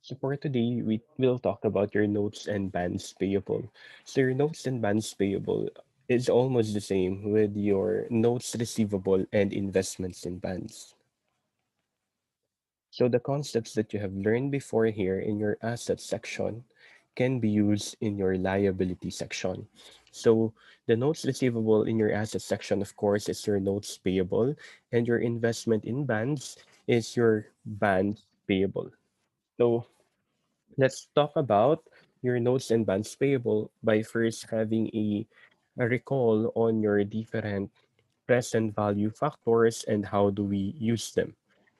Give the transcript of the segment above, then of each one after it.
So for today, we will talk about your notes and bands payable. So your notes and bands payable is almost the same with your notes receivable and investments in bands. So the concepts that you have learned before here in your assets section can be used in your liability section. So the notes receivable in your assets section, of course, is your notes payable, and your investment in bands is your bands payable. So let's talk about your notes and bonds payable by first having a recall on your different present value factors and how do we use them.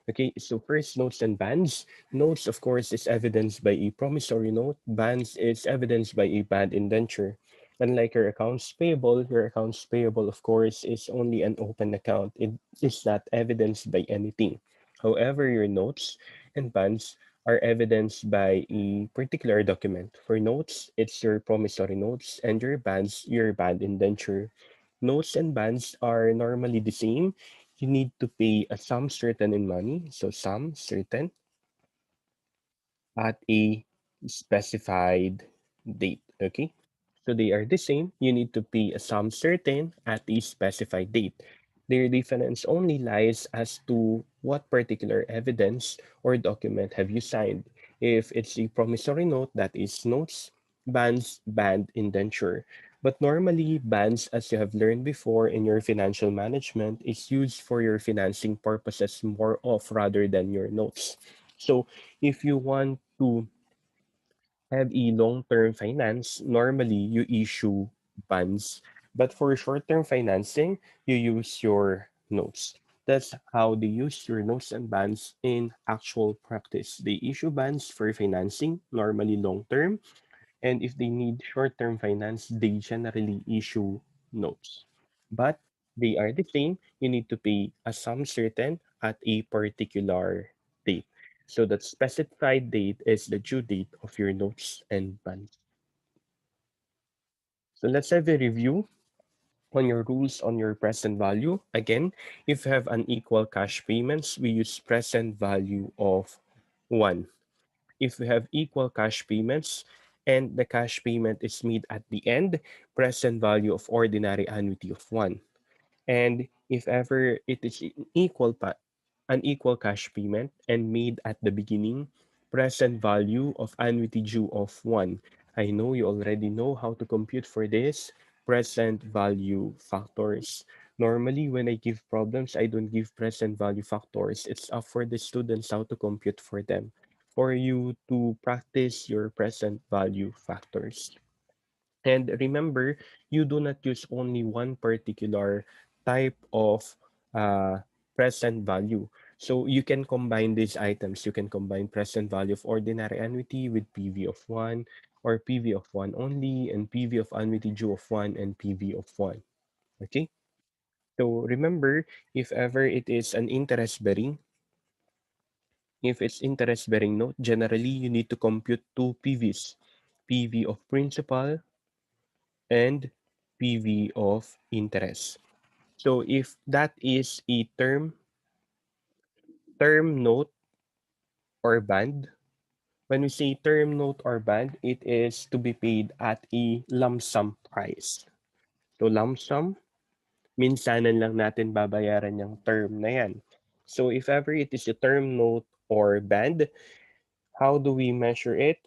Okay, so first, notes and bans. Notes, of course, is evidenced by a promissory note. Bans is evidenced by a band indenture. Unlike your accounts payable, of course, is only an open account. It is not evidenced by anything. However, your notes and bans are evidenced by a particular document. For notes, it's your promissory notes, and your bans, your band indenture. Notes and bans are normally the same. You need to pay a sum certain in money, so sum certain at a specified date. Okay, so they are the same. You need to pay a sum certain at a specified date. Their difference only lies as to what particular evidence or document have you signed. If it's a promissory note, that is notes, bonds, band, indenture. But normally, bonds, as you have learned before in your financial management, is used for your financing purposes more of rather than your notes. So if you want to have a long-term finance, normally you issue bonds. But for short-term financing, you use your notes. That's how they use your notes and bonds in actual practice. They issue bonds for financing, normally long-term, and if they need short-term finance, they generally issue notes. But they are the same. You need to pay a sum certain at a particular date. So that specified date is the due date of your notes and bonds. So let's have a review on your rules on your present value. Again, if you have unequal cash payments, we use present value of 1. If we have equal cash payments and the cash payment is made at the end, present value of ordinary annuity of 1. And if ever it is an equal cash payment and made at the beginning, present value of annuity due of 1. I know you already know how to compute for this present value factors. Normally, when I give problems, I don't give present value factors. It's up for the students how to compute for them, for you to practice your present value factors. And remember, you do not use only one particular type of uh, present value. So you can combine these items. You can combine present value of ordinary annuity with PV of 1 or PV of 1 only and PV of annuity due of 1 and PV of 1. Okay? So remember, if ever it is an interest bearing, if it's interest bearing note, generally you need to compute two PVs, PV of principal and PV of interest. So if that is a term note or band, when we say term note or band, it is to be paid at a lump sum price. So lump sum, minsanan lang natin babayaran yung term na yan. So if ever it is a term note or band, how do we measure it?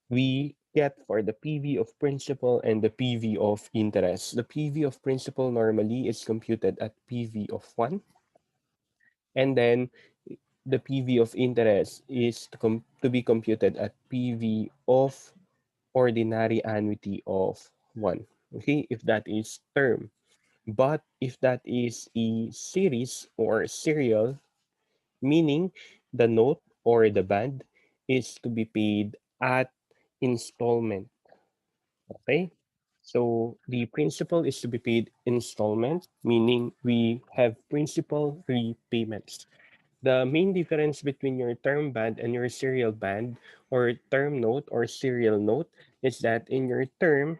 We get for the PV of principal and the PV of interest. The PV of principal normally is computed at PV of 1, and then the PV of interest is to be computed at PV of ordinary annuity of 1. Okay, if that is term. But if that is a series or serial, meaning the note or the band is to be paid at installment. Okay? So the principal is to be paid installment, meaning we have principal repayments. The main difference between your term band and your serial band or term note or serial note is that in your term,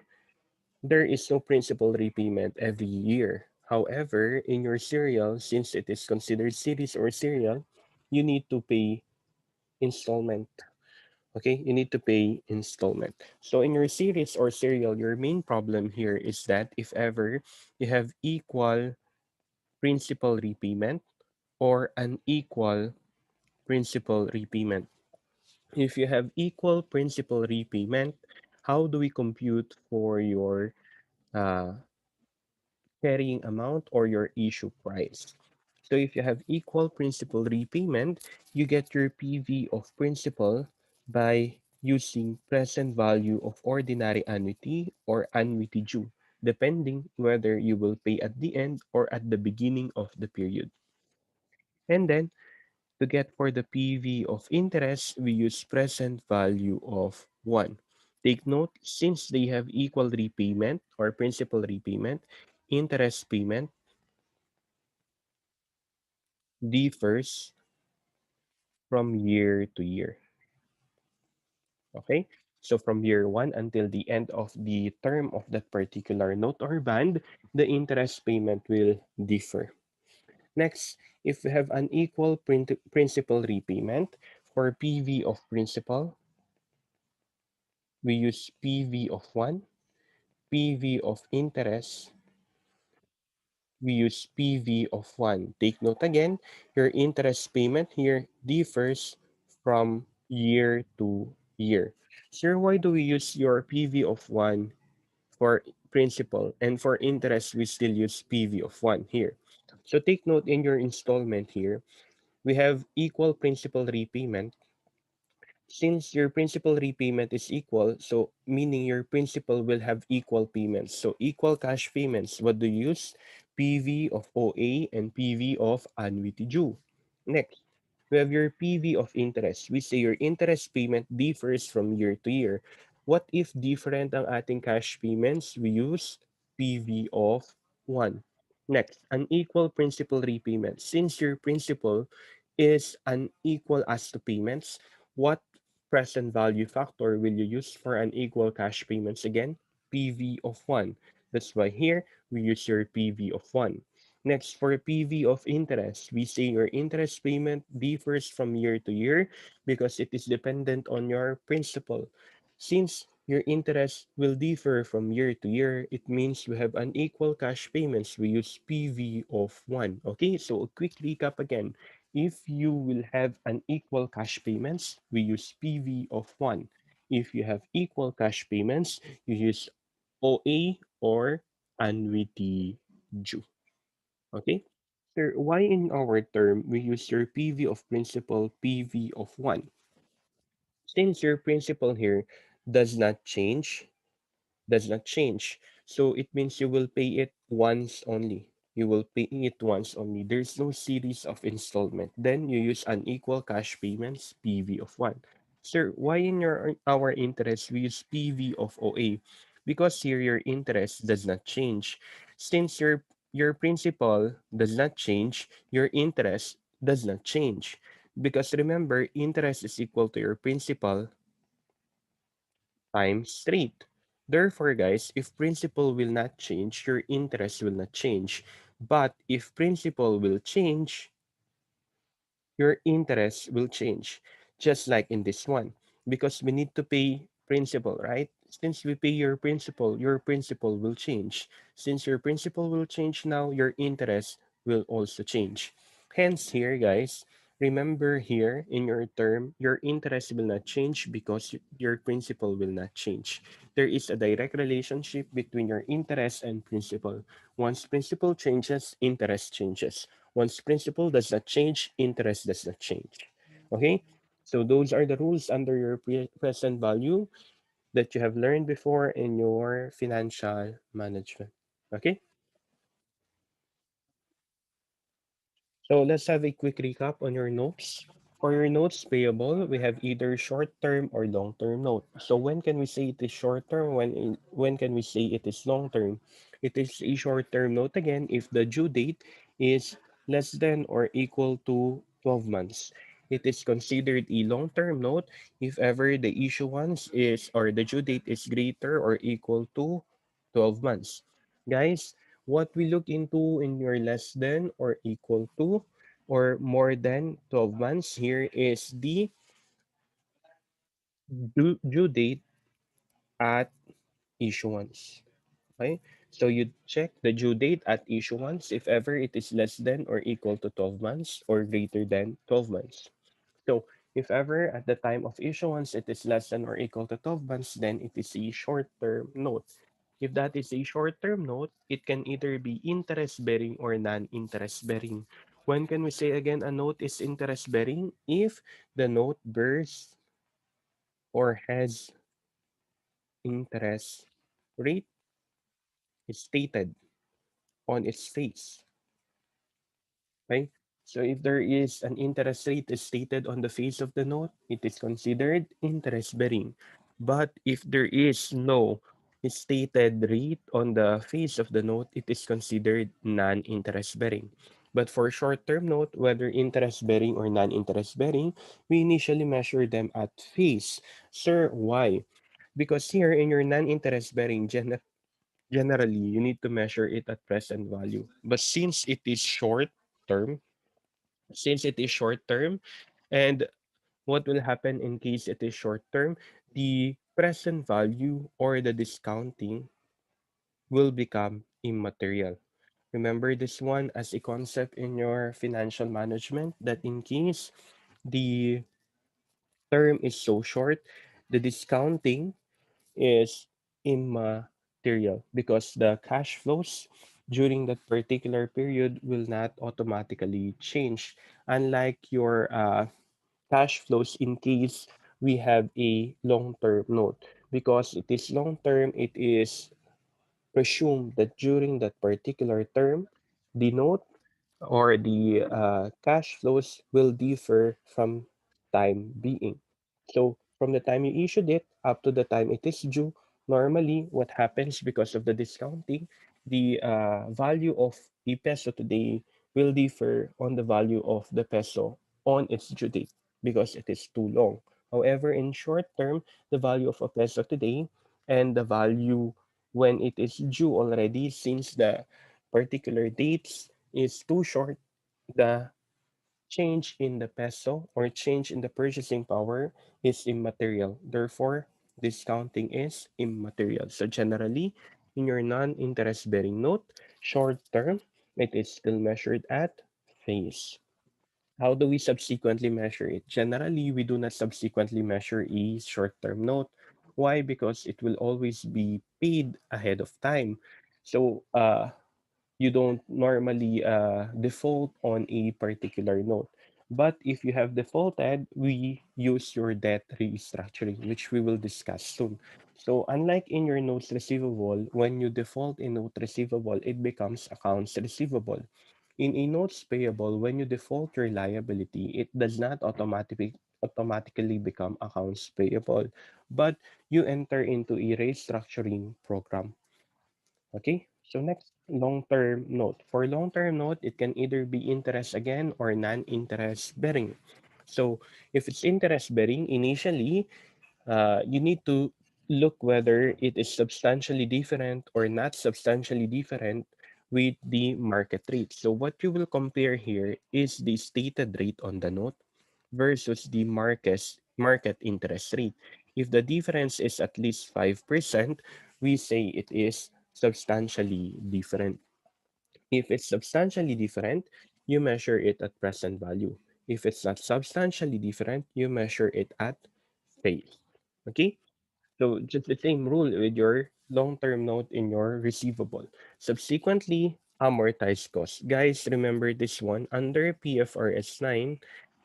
there is no principal repayment every year. However, in your serial, since it is considered series or serial, you need to pay installment. Okay, you need to pay installment. So in your series or serial, your main problem here is that if ever you have equal principal repayment or unequal principal repayment. If you have equal principal repayment, how do we compute for your uh, carrying amount or your issue price? So if you have equal principal repayment, you get your PV of principal by using present value of ordinary annuity or annuity due, depending whether you will pay at the end or at the beginning of the period. And then to get for the PV of interest, we use present value of 1. Take note, since they have equal repayment or principal repayment, interest payment differs from year to year. Okay? So from year 1 until the end of the term of that particular note or band, the interest payment will differ. Next, if we have unequal principal repayment, for PV of principal, we use PV of 1. PV of interest, we use PV of 1. Take note again, your interest payment here differs from year to year. Sir, why do we use your PV of 1 for principal and for interest we still use PV of 1 here? So take note in your installment here, we have equal principal repayment. Since your principal repayment is equal, so meaning your principal will have equal payments. So equal cash payments, what do you use? PV of OA and PV of annuity due. Next, we have your PV of interest. We say your interest payment differs from year to year. What if different ang ating cash payments? We use PV of 1. Next, unequal principal repayment. Since your principal is unequal as to payments, what present value factor will you use for unequal cash payments again? PV of 1. That's why here we use your PV of 1. Next, for PV of interest, we say your interest payment differs from year to year because it is dependent on your principal. Since your interest will differ from year to year, it means we have unequal cash payments. We use PV of 1. Okay, so a quick recap again. If you will have unequal cash payments, we use PV of 1. If you have equal cash payments, you use OA or annuity due. Okay? Sir, why in our term we use your PV of principal PV of 1? Since your principal here does not change, does not change. So it means you will pay it once only. You will pay it once only. There's no series of installment. Then you use unequal cash payments, PV of 1. Sir, why in our interest we use PV of OA? Because here your interest does not change. Since your principal does not change, your interest does not change. Because remember, interest is equal to your principal times rate. Therefore, guys, if principal will not change, your interest will not change. But if principal will change, your interest will change. Just like in this one. Because we need to pay principal, right? Since we pay your principal will change. Since your principal will change now, your interest will also change. Hence here, guys, remember here in your term, your interest will not change because your principal will not change. There is a direct relationship between your interest and principal. Once principal changes, interest changes. Once principal does not change, interest does not change. Okay? So those are the rules under your present value that you have learned before in your financial management. Okay? So let's have a quick recap on your notes. For your notes payable, we have either short-term or long-term note. So when can we say it is short-term? When can we say it is long-term? It is a short-term note again if the due date is less than or equal to 12 months. It is considered a long-term note if ever the issuance is or the due date is greater or equal to 12 months. Guys, what we look into in your less than or equal to or more than 12 months here is the due date at issuance. Okay? So you check the due date at issuance if ever it is less than or equal to 12 months or greater than 12 months. So if ever at the time of issuance it is less than or equal to 12 months, then it is a short-term note. If that is a short-term note, it can either be interest-bearing or non-interest-bearing. When can we say again a note is interest-bearing? If the note bears or has interest rate is stated on its face. Okay? So if there is an interest rate is stated on the face of the note, it is considered interest bearing. But if there is no stated rate on the face of the note, it is considered non-interest bearing. But for short-term note, whether interest bearing or non-interest bearing, we initially measure them at face. Sir, why? Because here in your non-interest bearing, generally you need to measure it at present value. But since it is short term, and what will happen in case it is short term, the present value or the discounting will become immaterial. Remember this one as a concept in your financial management that in case the term is so short, the discounting is immaterial because the cash flows during that particular period will not automatically change. Unlike your cash flows in case we have a long-term note. Because it is long-term, it is presumed that during that particular term, the note or the cash flows will differ from time being. So from the time you issued it up to the time it is due, normally what happens because of the discounting, the value of the peso today will differ on the value of the peso on its due date because it is too long. However, in short term, the value of a peso today and the value when it is due already, since the particular dates is too short, the change in the peso or change in the purchasing power is immaterial. Therefore, discounting is immaterial. So generally, in your non-interest bearing note, short term, it is still measured at face. How do we subsequently measure it? Generally, we do not subsequently measure a short-term note. Why? Because it will always be paid ahead of time. So, you don't normally default on a particular note. But if you have defaulted, we use your debt restructuring, which we will discuss soon. So unlike in your notes receivable, when you default in note receivable, it becomes accounts receivable. In a notes payable, when you default your liability, it does not automatically become accounts payable, but you enter into a restructuring program. Okay, so next, long-term note. For long-term note, it can either be interest again or non-interest bearing. So if it's interest bearing, initially, you need to look whether it is substantially different or not substantially different with the market rate. So what you will compare here is the stated rate on the note versus the market interest rate. If the difference is at least 5%, we say it is substantially different. If it's substantially different, you measure it at present value. If it's not substantially different, you measure it at face. Okay? So just the same rule with your long-term note in your receivable. Subsequently, amortized cost. Guys, remember this one. Under PFRS 9,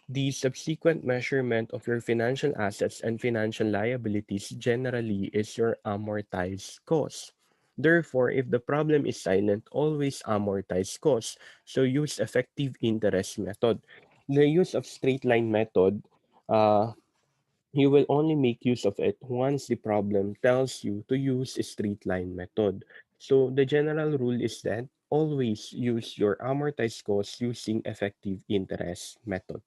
the subsequent measurement of your financial assets and financial liabilities generally is your amortized cost. Therefore, if the problem is silent, always amortize cost. So use effective interest method. The use of straight line method, uh, you will only make use of it once the problem tells you to use a straight line method. So the general rule is that always use your amortized cost using effective interest method.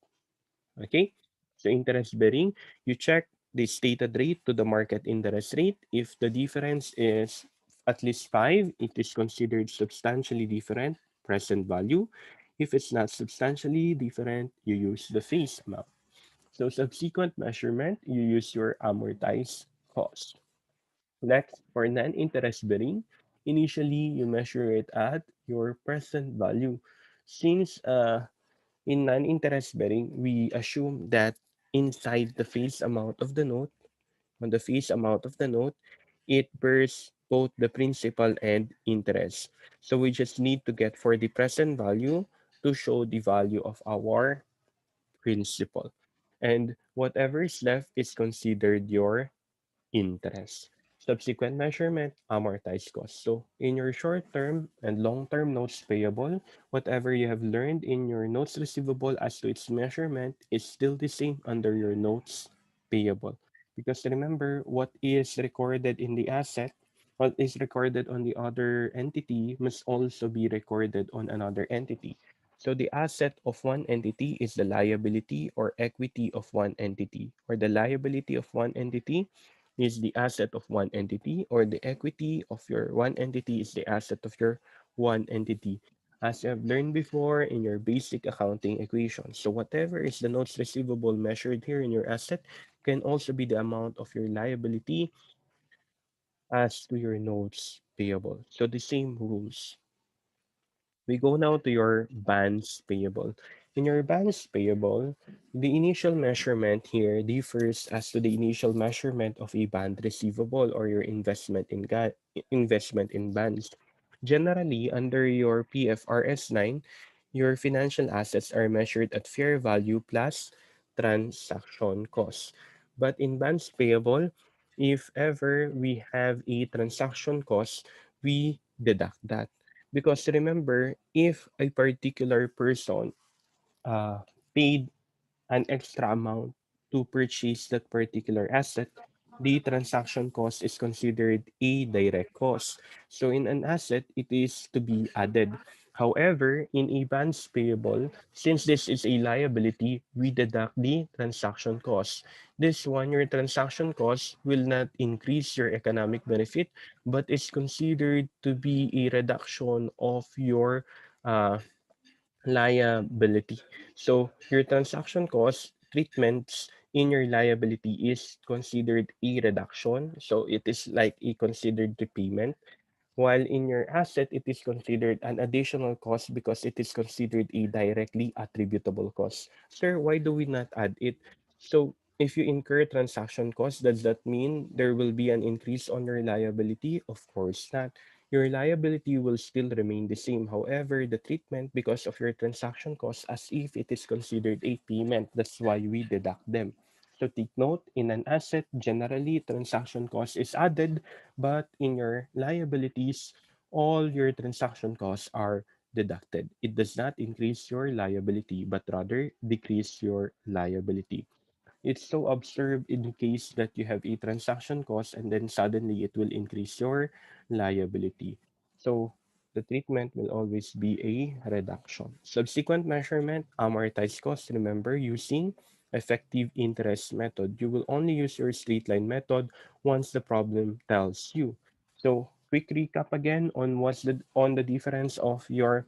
Okay? So interest bearing, you check the stated rate to the market interest rate. If the difference is at least 5, it is considered substantially different present value. If it's not substantially different, you use the face amount. So subsequent measurement, you use your amortized cost. Next, for non-interest bearing, initially you measure it at your present value. Since in non-interest bearing, we assume that inside the face amount of the note, on the face amount of the note, it bears both the principal and interest. So we just need to get for the present value to show the value of our principal. And whatever is left is considered your interest. Subsequent measurement, amortized cost. So in your short-term and long-term notes payable, whatever you have learned in your notes receivable as to its measurement is still the same under your notes payable. Because remember, what is recorded in the asset, what is recorded on the other entity must also be recorded on another entity. So the asset of one entity is the liability or equity of one entity, or the liability of one entity is the asset of one entity, or the equity of your one entity is the asset of your one entity, as you have learned before in your basic accounting equation. So whatever is the notes receivable measured here in your asset can also be the amount of your liability as to your notes payable. So the same rules. We go now to your bands payable. In your bands payable, the initial measurement here differs as to the initial measurement of a band receivable or your investment in bands. Generally, under your PFRS 9, your financial assets are measured at fair value plus transaction cost. But in bands payable, if ever we have a transaction cost, we deduct that. Because remember, if a particular person uh, paid an extra amount to purchase that particular asset, the transaction cost is considered a direct cost. So in an asset, it is to be added. However, in a balance payable, since this is a liability, we deduct the transaction cost. This one, your transaction cost will not increase your economic benefit, but is considered to be a reduction of your uh, liability. So your transaction cost treatments in your liability is considered a reduction. So it is like a considered repayment. While in your asset, it is considered an additional cost because it is considered a directly attributable cost. Sir, why do we not add it? So if you incur transaction costs, does that mean there will be an increase on your liability? Of course not. Your liability will still remain the same. However, the treatment because of your transaction costs as if it is considered a payment. That's why we deduct them. So take note, in an asset, generally transaction cost is added, but in your liabilities, all your transaction costs are deducted. It does not increase your liability, but rather decrease your liability. It's so absurd in the case that you have a transaction cost and then suddenly it will increase your liability. So the treatment will always be a reduction. Subsequent measurement, amortized cost, remember using effective interest method. You will only use your straight line method once the problem tells you. So quick recap again on the difference of your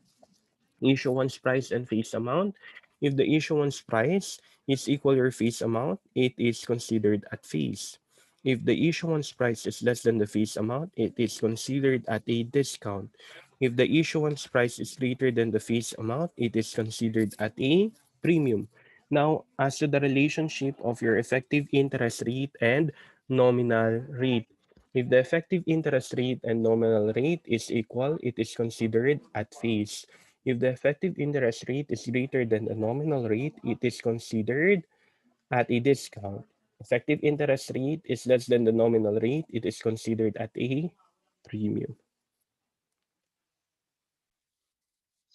issuance price and face amount. If the issuance price is equal your face amount, it is considered at face. If the issuance price is less than the face amount, it is considered at a discount. If the issuance price is greater than the face amount, it is considered at a premium. Now, as to the relationship of your effective interest rate and nominal rate, if the effective interest rate and nominal rate is equal, it is considered at face. If the effective interest rate is greater than the nominal rate, it is considered at a discount. Effective interest rate is less than the nominal rate, it is considered at a premium.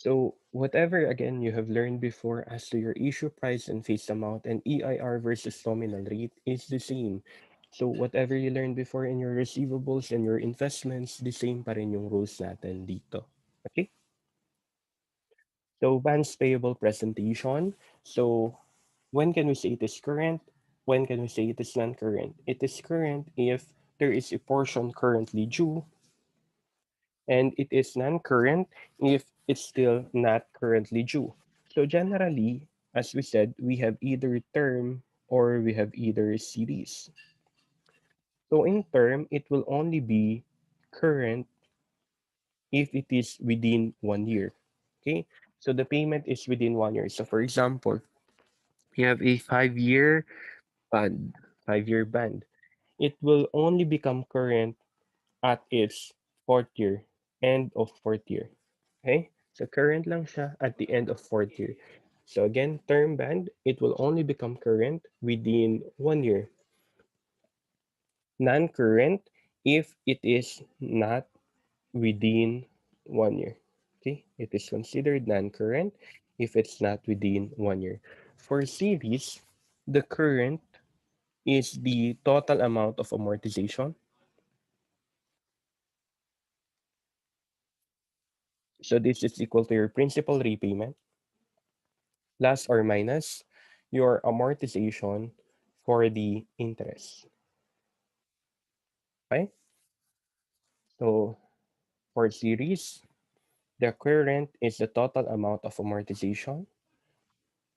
So whatever again you have learned before as to your issue price and face amount and EIR versus nominal rate is the same. So whatever you learned before in your receivables and your investments, the same pa rin yung rules natin dito. Okay? So balance payable presentation. So when can we say it is current? When can we say it is non-current? It is current if there is a portion currently due, and it is non-current if it's still not currently due. So generally, as we said, we have either term or we have either series. So in term, it will only be current if it is within 1 year. Okay, so the payment is within 1 year. So for example, you have a 5 year band, 5 year band. It will only become current at its fourth year, end of fourth year. Okay, so current lang siya at the end of fourth year. So again, term band, it will only become current within 1 year. Non-current if it is not within 1 year. Okay, it is considered non-current if it's not within 1 year. For series, the current is the total amount of amortization. So this is equal to your principal repayment plus or minus your amortization for the interest. Okay? So for series, the current is the total amount of amortization.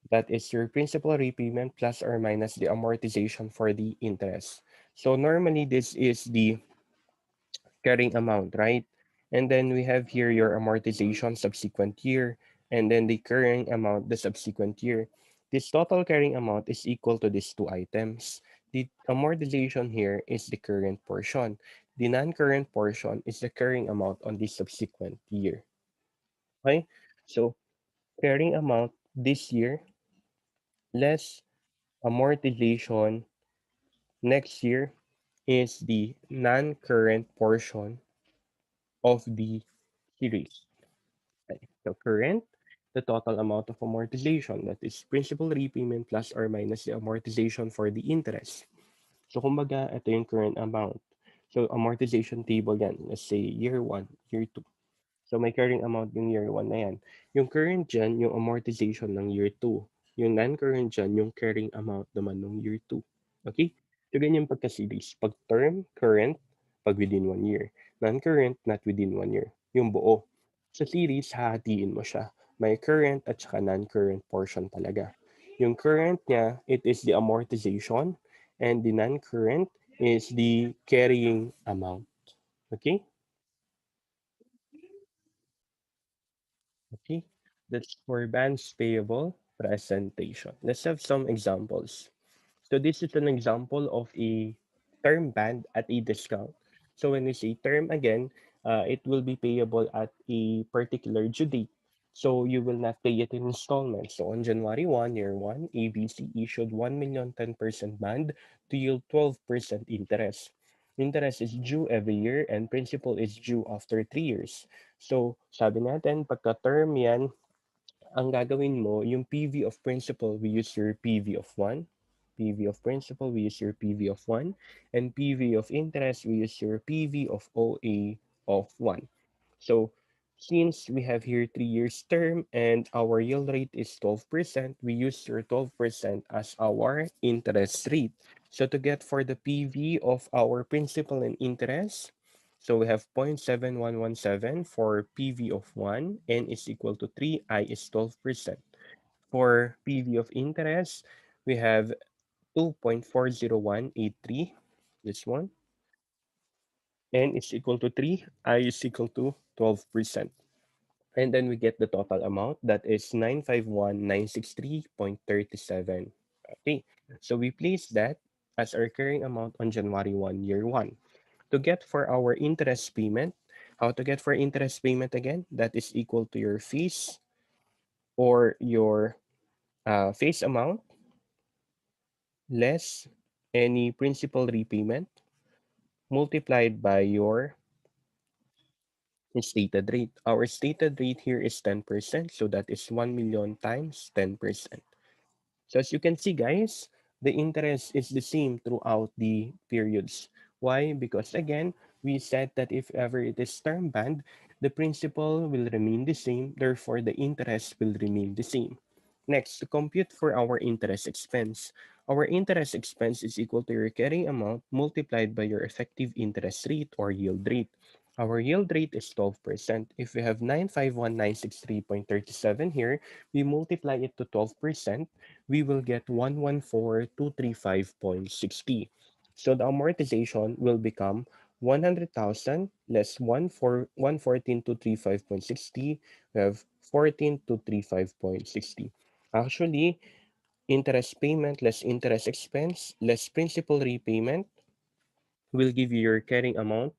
That is your principal repayment plus or minus the amortization for the interest. So normally this is the carrying amount, right? And then we have here your amortization subsequent year, and then the carrying amount the subsequent year. This total carrying amount is equal to these two items. The amortization here is the current portion. The non-current portion is the carrying amount on the subsequent year. Okay? So carrying amount this year less amortization next year is the non-current portion of the series. Okay. So current, the total amount of amortization, that is principal repayment plus or minus the amortization for the interest. So kumbaga, ito yung current amount. So amortization table yan. Let's say year 1, year 2. So may carrying amount yung year 1 na yan. Yung current dyan, yung amortization ng year 2. Yung non-current dyan, yung carrying amount naman ng year 2. Okay? So ganyan pagka-series. Pag term, current, pag within 1 year. Non-current, not within 1 year. Yung buo. Sa series, hahatiin mo siya. May current at saka non-current portion talaga. Yung current niya, it is the amortization, and the non-current is the carrying amount. Okay? Okay, that's for bands payable presentation. Let's have some examples. So this is an example of a term band at a discount. So when we say term again, it will be payable at a particular due date. So you will not pay it in installments. So on January 1, year 1, ABC issued 1,000,000 10% band to yield 12% interest. Interest is due every year and principal is due after 3 years. So sabi natin, pagka term yan, ang gagawin mo, yung PV of principal, we use your PV of 1. PV of principal, we use your PV of 1. And PV of interest, we use your PV of OA of 1. So since we have here 3 years term and our yield rate is 12%, we use your 12% as our interest rate. So to get for the PV of our principal and interest, so we have 0.7117 for PV of 1, N is equal to 3, I is 12%. For PV of interest, we have 2.40183, this one, N is equal to 3, I is equal to 12%. And then we get the total amount that is 951,963.37. Okay, so we place that as our recurring amount on January 1, year 1. To get for our interest payment, how to get for interest payment again? That is equal to your fees or your face amount less any principal repayment multiplied by your stated rate. Our stated rate here is 10%, so that is 1,000,000 times 10%. So as you can see, guys, the interest is the same throughout the periods. Why? Because again, we said that if ever it is term band, the principal will remain the same, therefore the interest will remain the same. Next, to compute for our interest expense. Our interest expense is equal to your carrying amount multiplied by your effective interest rate or yield rate. Our yield rate is 12%. If we have 951,963.37 here, we multiply it to 12%, we will get 114,235.60. So the amortization will become 100,000 less 114,235.60. We have 14,235.60. Actually, interest payment less interest expense less principal repayment will give you your carrying amount.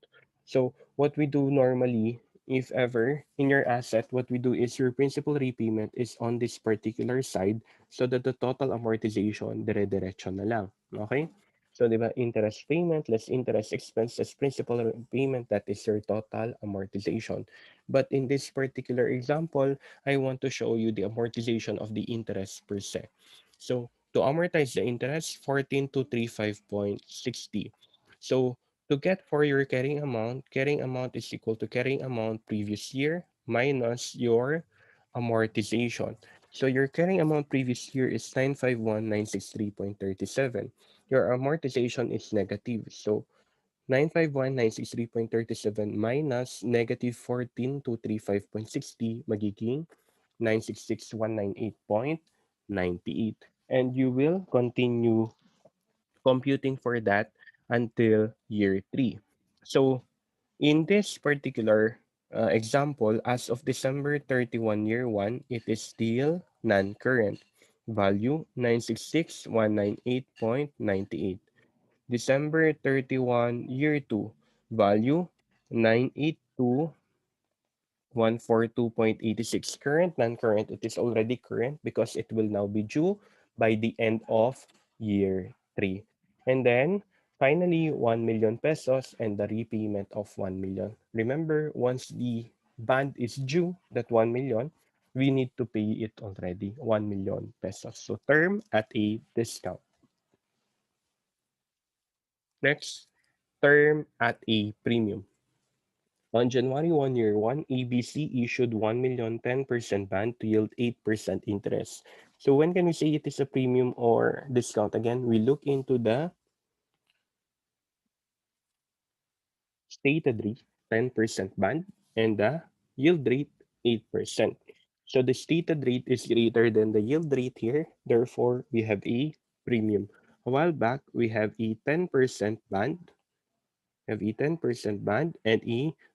So what we do normally, if ever in your asset, what we do is your principal repayment is on this particular side so that the total amortization dire-diretso na lang. Okay? So, di ba, interest payment less interest expense less principal repayment, that is your total amortization. But in this particular example, I want to show you the amortization of the interest per se. So, to amortize the interest, 14,235.60. So to get for your carrying amount is equal to carrying amount previous year minus your amortization. So your carrying amount previous year is 951,963.37. Your amortization is negative. So 951,963.37 minus negative 14,235.60 magiging 966,198.98. And you will continue computing for that until year 3. So in this particular example, as of December 31, year 1, it is still non-current. Value 966,198.98. December 31, year 2, value 982 142.86. Current, non-current, it is already current because it will now be due by the end of year 3. And then, finally, 1 million pesos and the repayment of 1 million. Remember, once the bond is due, that 1 million, we need to pay it already, 1 million pesos. So, term at a discount. Next, term at a premium. On January 1, year 1, ABC issued 1 million 10% bond to yield 8% interest. So when can we say it is a premium or discount? Again, we look into the stated rate, 10% band, and the yield rate, 8%. So the stated rate is greater than the yield rate here. Therefore, we have a premium. A while back, we have a 10% band, and a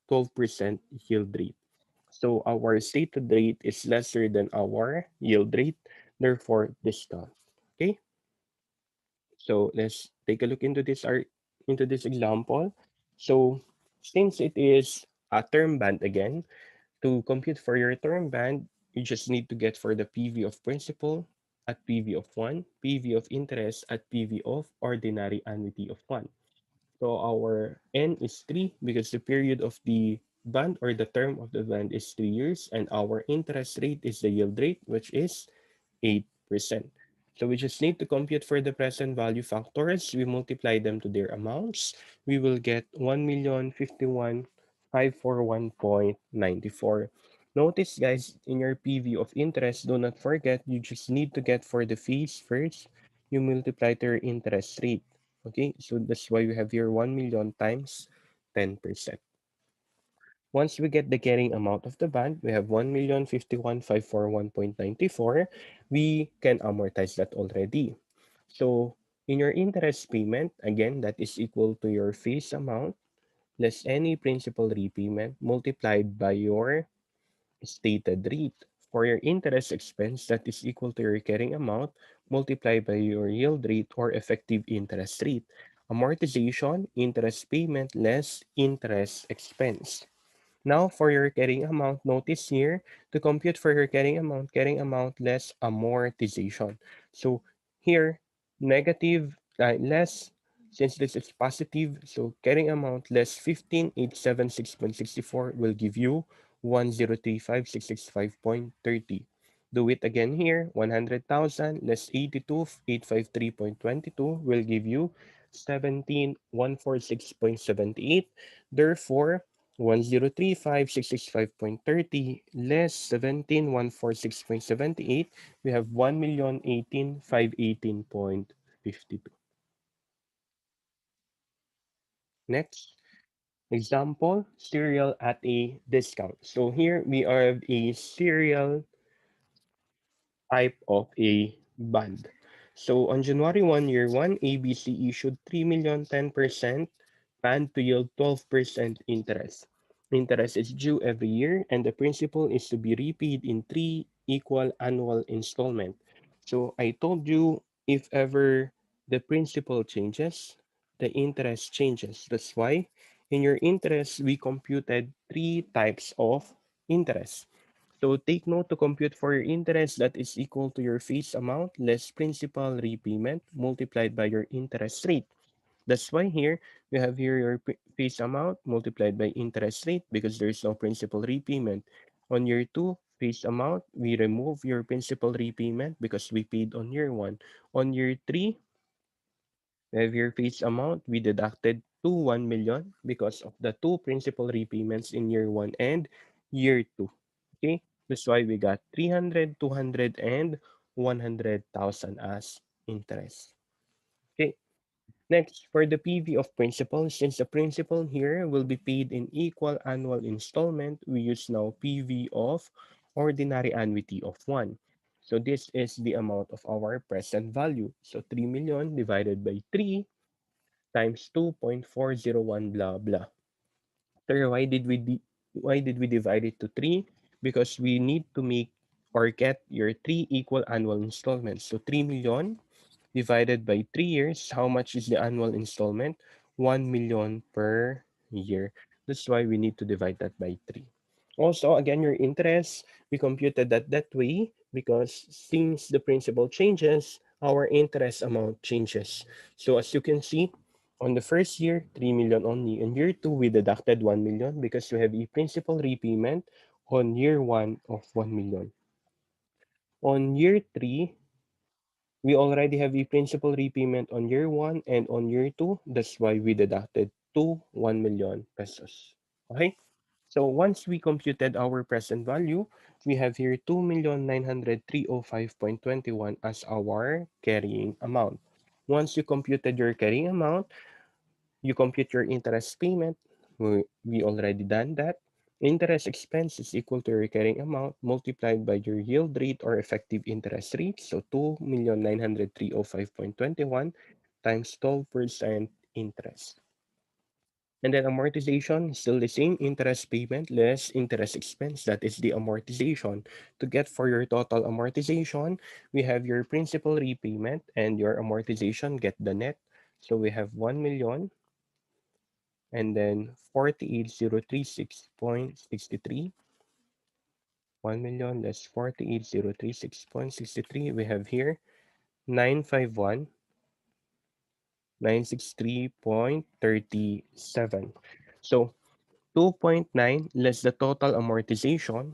12% yield rate. So our stated rate is lesser than our yield rate, therefore discount. Okay, so let's take a look into this example. So since it is a term band again, to compute for your term band, you just need to get for the PV of principal at PV of 1, PV of interest at PV of ordinary annuity of 1. So our N is 3 because the period of the bond or the term of the bond is 3 years, and our interest rate is the yield rate, which is 8%. So we just need to compute for the present value factors. We multiply them to their amounts. We will get 1,051,541.94. Notice guys, in your PV of interest, do not forget you just need to get for the fees first. You multiply to your interest rate. Okay, so that's why we have here 1 million times 10%. Once we get the carrying amount of the bond, we have 1,051,541.94. We can amortize that already. So in your interest payment, again, that is equal to your face amount less any principal repayment multiplied by your stated rate. For your interest expense, that is equal to your carrying amount multiplied by your yield rate or effective interest rate. Amortization, interest payment less interest expense. Now, for your carrying amount, notice here, to compute for your carrying amount less amortization. So here, negative, less, since this is positive, so carrying amount less 15,876.64 will give you 1,035,665.30. Do it again here, 100,000 less 82,853.22 will give you 17,146.78. Therefore, 1,035,665.30 less 17,146.78, we have 1,018,518.52. Next, Example, cereal at a discount. So here we have a cereal type of a bond. So on January 1, year 1, ABC issued 3,010,000 bond to yield 12% interest. Interest is due every year and the principal is to be repaid in three equal annual installment. So I told you if ever the principal changes, the interest changes. That's why in your interest, we computed three types of interest. So take note to compute for your interest that is equal to your face amount less principal repayment multiplied by your interest rate. That's why here we have here your face amount multiplied by interest rate because there is no principal repayment. On year 2, face amount, we remove your principal repayment because we paid on year 1. On year 3, we have your face amount, we deducted to 1 million because of the two principal repayments in year 1 and year 2. Okay, that's why we got 300, 200, and 100,000 as interest. Okay, next, for the PV of principal, since the principal here will be paid in equal annual installment, we use now PV of ordinary annuity of 1. So this is the amount of our present value. So 3 million divided by 3 times 2.401 blah blah. Sir, why did we divide it to 3? Because we need to make or get your 3 equal annual installments. So 3 million divided by 3 years, how much is the annual installment? 1 million per year. That's why we need to divide that by 3. Also, again, your interest, we computed that way because since the principal changes, our interest amount changes. So as you can see, on the first year, 3 million only. In year 2, we deducted 1 million because we have a principal repayment on year 1 of 1 million. On year 3, we already have a principal repayment on year 1 and on year 2. That's why we deducted to 1 million pesos. Okay? So once we computed our present value, we have here 2,903,005.21 as our carrying amount. Once you computed your carrying amount, you compute your interest payment. We already done that. Interest expense is equal to your carrying amount multiplied by your yield rate or effective interest rate. So 2,903,005.21 times 12% interest. And then amortization is still the same interest payment less interest expense. That is the amortization. To get for your total amortization, we have your principal repayment and your amortization get the net. So we have 1 million and then 48,036.63. 1 million less 48,036.63. We have here 951,963.37. So 2.9 less the total amortization,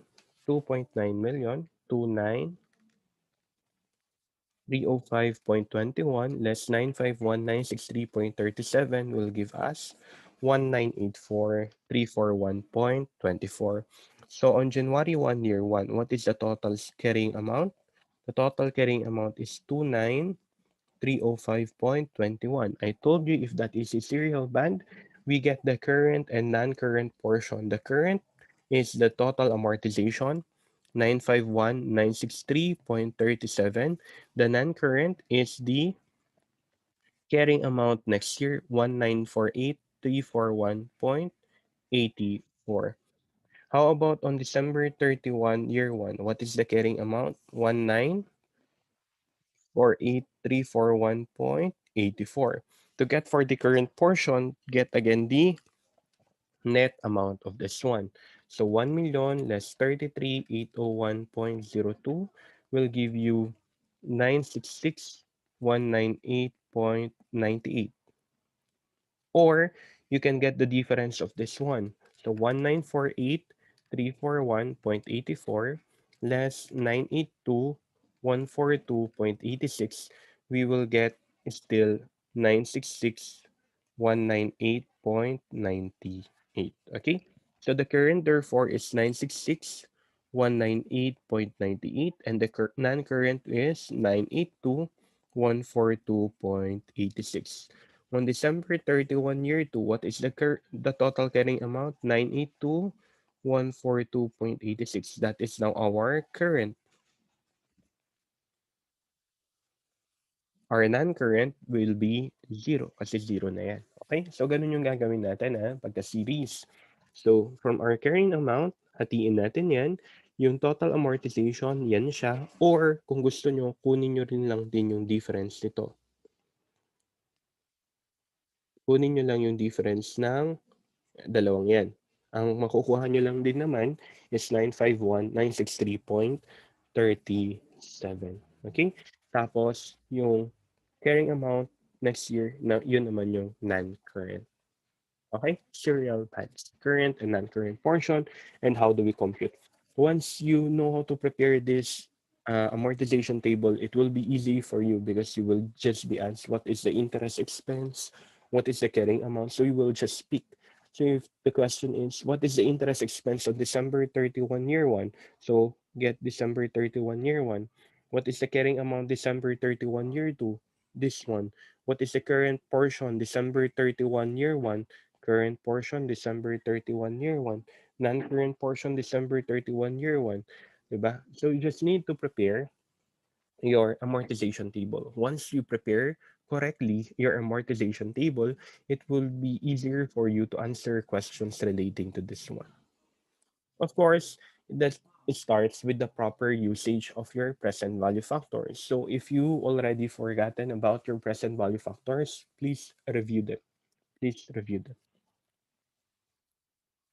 2.9 million, 2,903,005.21 less 951,963.37 will give us 1,984,341.24. So on January 1, year 1, what is the total carrying amount? The total carrying amount is 2,903,005.21. I told you if that is a serial band, we get the current and non-current portion. The current is the total amortization, 951,963.37. The non-current is the carrying amount next year, 1,948,341.84. How about on December 31, year 1? What is the carrying amount? 1,948,341.84. To get for the current portion, get again the net amount of this one. So 1 million less 33,801.02 will give you 966,198.98. Or you can get the difference of this one. So 1,948,341.84 less 982,142.86. We will get still 966,198.98. Okay? So the current therefore is 966,198.98 and the non-current is 982,142.86. On December 31, year 2, what is the total carrying amount? 982,142.86. That is now our current. Our non-current will be 0 kasi 0 na yan. Okay? So, ganun yung gagawin natin pagka-series. So, from our carrying amount, hatiin natin yan. Yung total amortization, yan siya. Or, kung gusto nyo, kunin nyo rin lang din yung difference nito. Kunin nyo lang yung difference ng dalawang yan. Ang makukuha nyo lang din naman is 951,963.37. Okay? Tapos, yung carrying amount next year, na yun naman yung non-current. Okay? Serial times current and non-current portion, and how do we compute? Once you know how to prepare this amortization table, it will be easy for you because you will just be asked what is the interest expense, what is the carrying amount. So you will just speak. So if the question is, what is the interest expense on December 31 year one? So get December 31 year one. What is the carrying amount December 31 year two? This one. What is the current portion December 31 year one? Current portion, December 31 year 1. Non-current portion, December 31 year 1. Diba? So you just need to prepare your amortization table. Once you prepare correctly your amortization table, it will be easier for you to answer questions relating to this one. Of course, that it starts with the proper usage of your present value factors. So if you already forgotten about your present value factors, please review them. Please review them.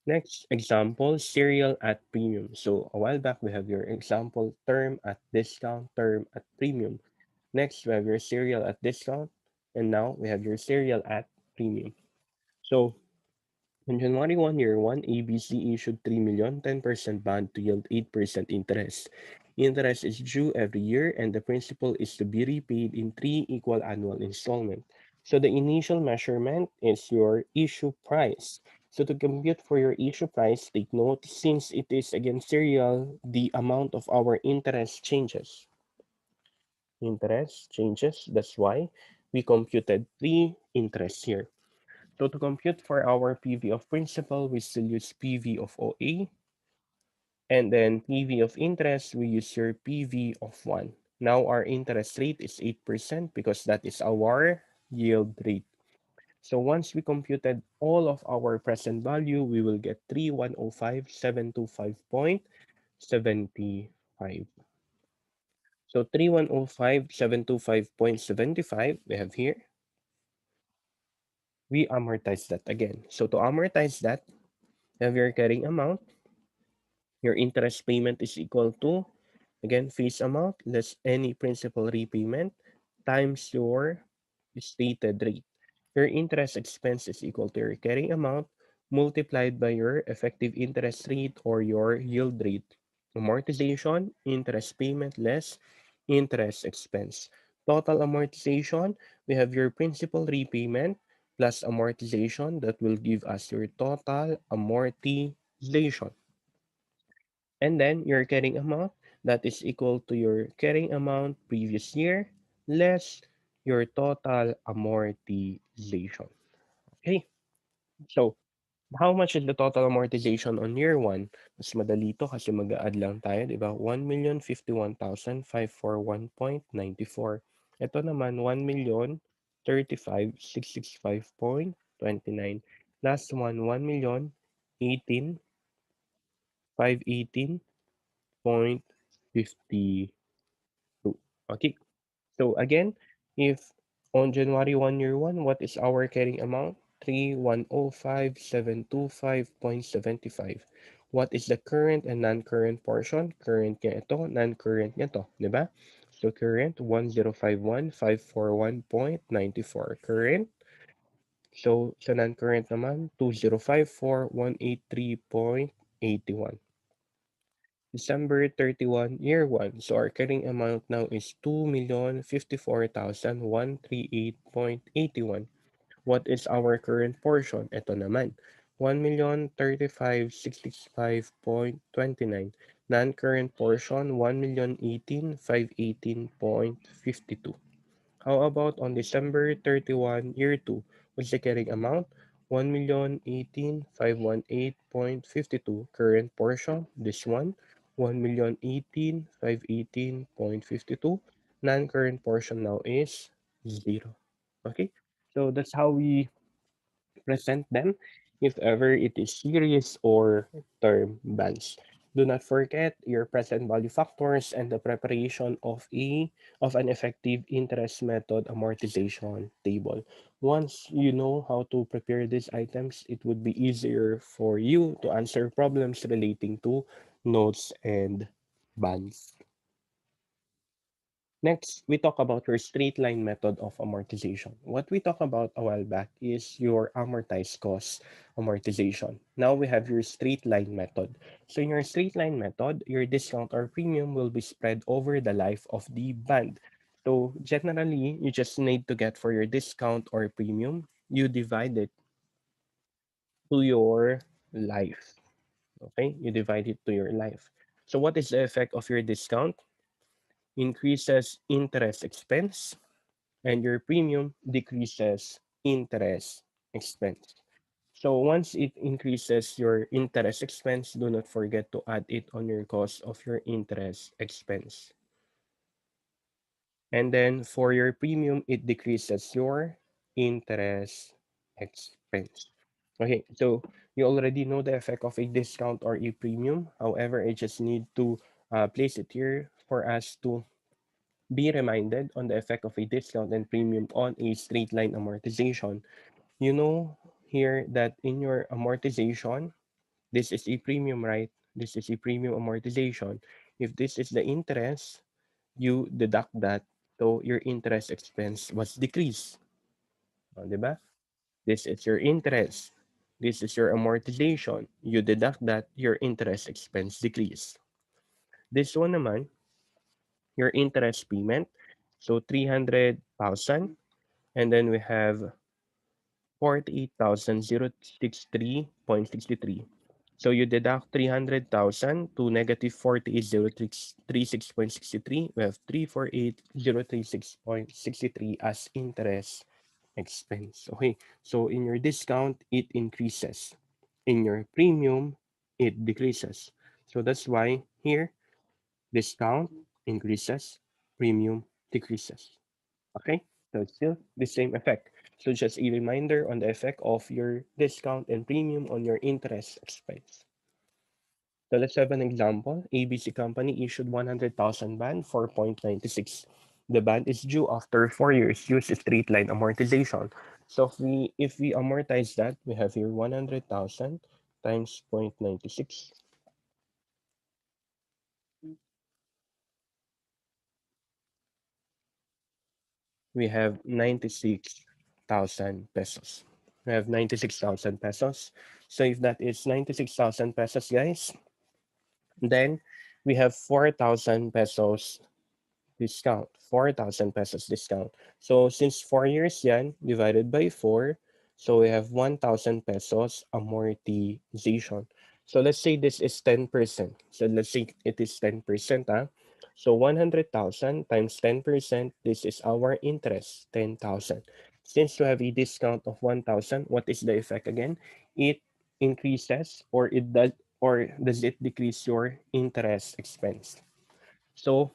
Next example, serial at premium. So a while back, we have your example term at discount, term at premium. Next, we have your serial at discount. And now we have your serial at premium. So on January 1, year 1, ABC issued 3 million, 10% bond to yield 8% interest. Interest is due every year and the principal is to be repaid in 3 equal annual installments. So the initial measurement is your issue price. So to compute for your issue price, take note, since it is again serial, the amount of our interest changes. Interest changes, that's why we computed 3 interest here. So to compute for our PV of principal, we still use PV of OA. And then PV of interest, we use your PV of 1. Now our interest rate is 8% because that is our yield rate. So once we computed all of our present value, we will get 3105,725.75. So 3105,725.75 we have here. We amortize that again. So to amortize that, you have your carrying amount. Your interest payment is equal to, again, face amount less any principal repayment times your stated rate. Your interest expense is equal to your carrying amount multiplied by your effective interest rate or your yield rate. Amortization, interest payment less interest expense. Total amortization, we have your principal repayment plus amortization that will give us your total amortization. And then your carrying amount, that is equal to your carrying amount previous year less your total amortization. Okay, so how much is the total amortization on year 1? Mas madali to kasi mag-add lang tayo, di ba? 1,051,541.94. Ito naman, 1,035,665.29. Last one, 1,018,518.52. Okay, so again, if on January 1, year 1, what is our carrying amount? 3,105,725.75. What is the current and non-current portion? Current niya ito, non-current niya ito, di ba? So current, 1,051,541.94. Current, so sa non-current naman, 2,054,183.81. December 31, year 1. So our carrying amount now is 2,054,138.81. What is our current portion? Ito naman, 1,035,665.29. Non-current portion, 1,018,518.52. How about on December 31, year 2, what's the carrying amount? 1,018,518.52 current portion. This one, 1,018,518.52. Non-current portion now is 0. Okay, so that's how we present them if ever it is series or term bands. Do not forget your present value factors and the preparation of an effective interest method amortization table. Once you know how to prepare these items, it would be easier for you to answer problems relating to notes and bands. Next, we talk about your straight line method of amortization. What we talked about a while back is your amortized cost amortization. Now we have your straight line method. So in your straight line method, your discount or premium will be spread over the life of the band. So generally, you just need to get for your discount or premium, you divide it to your life. Okay, you divide it to your life. So what is the effect of your discount? Increases interest expense and your premium decreases interest expense. So once it increases your interest expense, do not forget to add it on your cost of your interest expense. And then for your premium, it decreases your interest expense. Okay, so you already know the effect of a discount or a premium. However, I just need to place it here for us to be reminded on the effect of a discount and premium on a straight line amortization. You know here that in your amortization, this is a premium, right? This is a premium amortization. If this is the interest, you deduct that, so your interest expense was decreased. Di ba? This is your interest. This is your amortization. You deduct that, your interest expense decreased. This one naman, your interest payment. So 300,000. And then we have 48,063.63. So you deduct 300,000 to negative 48,036.63. We have 348,036.63 as interest expense. Okay, so in your discount, it increases. In your premium, it decreases. So that's why here, discount increases, premium decreases. Okay, so it's still the same effect. So just a reminder on the effect of your discount and premium on your interest expense. So let's have an example. ABC company issued 100,000 band 4.96. The band is due after 4 years. Use straight line amortization. So if we amortize that, we have here 100,000 times 0.96. We have 96,000 pesos. We have 96,000 pesos. So if that is 96,000 pesos, guys, then we have 4,000 pesos discount. 4,000 pesos discount. So since 4 years yan, divided by 4, so we have 1,000 pesos amortization. So let's say this is 10%. So let's say it is 10%. So 100,000 times 10%, this is our interest, 10,000. Since we have a discount of 1,000, what is the effect again? It increases or does it decrease your interest expense? So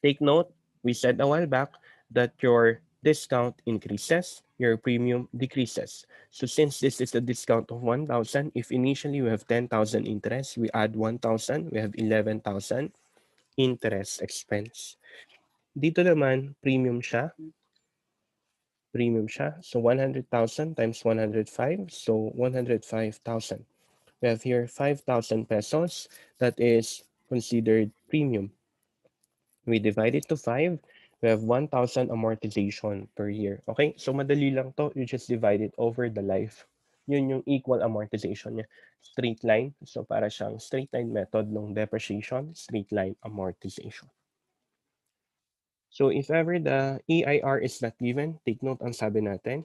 take note, we said a while back that your discount increases, your premium decreases. So since this is a discount of 1,000, if initially we have 10,000 interest, we add 1,000, we have 11,000 interest expense. Dito naman, premium siya. So 100,000 times 105, so 105,000. We have here 5,000 pesos that is considered premium. We divide it to 5. We have 1,000 amortization per year. Okay? So madali lang to. You just divide it over the life. Yun yung equal amortization niya. Straight line. So para siyang straight line method ng depreciation, straight line amortization. So if ever the EIR is not given, take note ang sabi natin.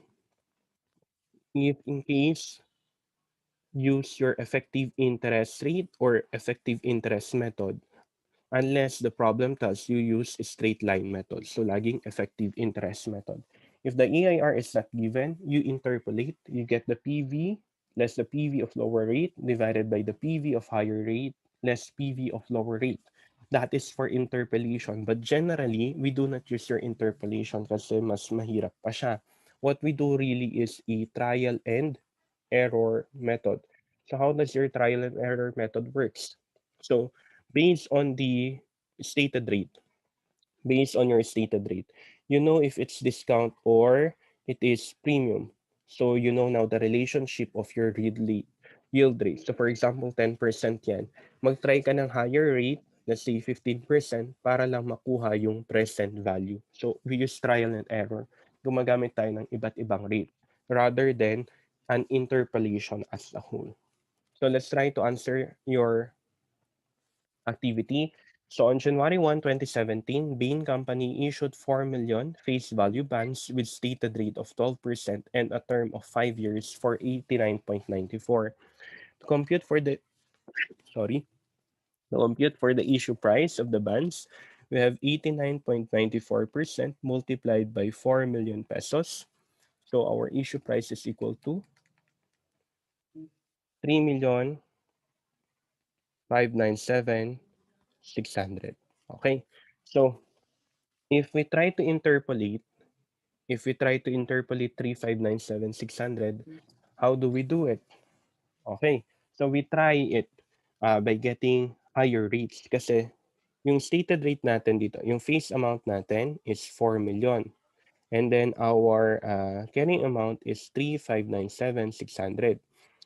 If in case use your effective interest rate or effective interest method. unless the problem tells you use a straight line method. So laging effective interest method. If the EIR is not given, you interpolate, you get the PV less the PV of lower rate divided by the PV of higher rate less PV of lower rate. That is for interpolation. But generally, we do not use your interpolation kasi mas mahirap pa siya. What we do really is a trial and error method. So how does your trial and error method works? So based on the stated rate, based on your stated rate, you know if it's discount or it is premium. So you know now the relationship of your yield rate. So for example, 10% yan. Mag-try ka ng higher rate, let's say 15% para lang makuha yung present value. So we use trial and error. Gumagamit tayo ng iba't ibang rate rather than an interpolation as a whole. So let's try to answer your activity. So on January 1, 2017, Bain Company issued 4 million face value bonds with stated rate of 12% and a term of 5 years for 89.94. To compute for the sorry, to compute for the issue price of the bonds, we have 89.94% multiplied by 4 million pesos. So our issue price is equal to 3,597,600. Okay. So if we try to interpolate If we try to interpolate 3,597,600, how do we do it? Okay, so we try it by getting higher rates kasi yung stated rate natin dito, yung face amount natin is 4 million. And then our carrying amount is 3,597,600.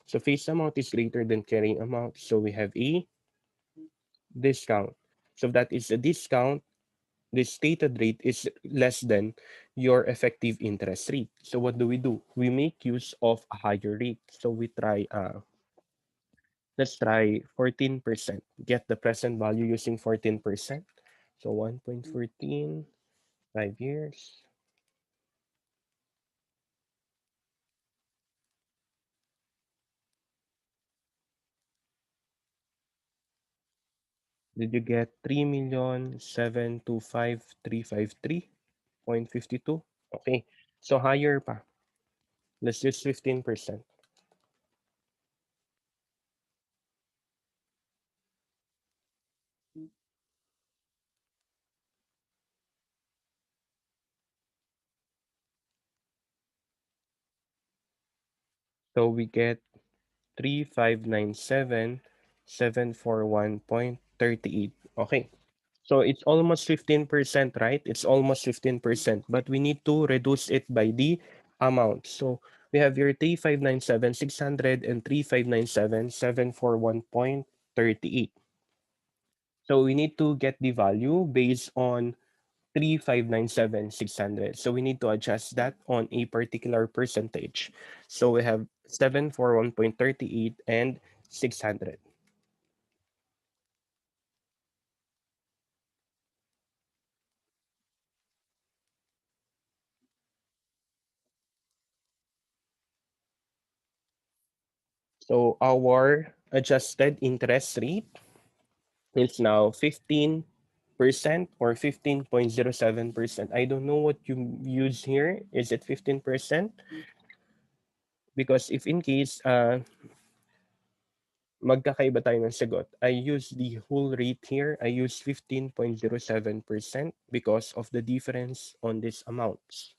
So face amount is greater than carrying amount. So we have a discount. So that is a discount, the stated rate is less than your effective interest rate. So what do? We make use of a higher rate. So we try, let's try 14%. Get the present value using 14%. So 1.14, 5 years. Did you get 3,725,353.52? Okay. So higher pa. Let's use 15%. So we get 3,597,741.38. Okay. So it's almost 15%, right? It's almost 15%, but we need to reduce it by the amount. So we have your 3,597,600 and 3,597,741.38. So we need to get the value based on 3,597,600. So we need to adjust that on a particular percentage. So we have 741.38 and 600. So our adjusted interest rate is now 15% or 15.07%. I don't know what you use here. Is it 15%? Because if in case magkakaiba tayo ng sagot, I use the whole rate here. I use 15.07% because of the difference on these amounts.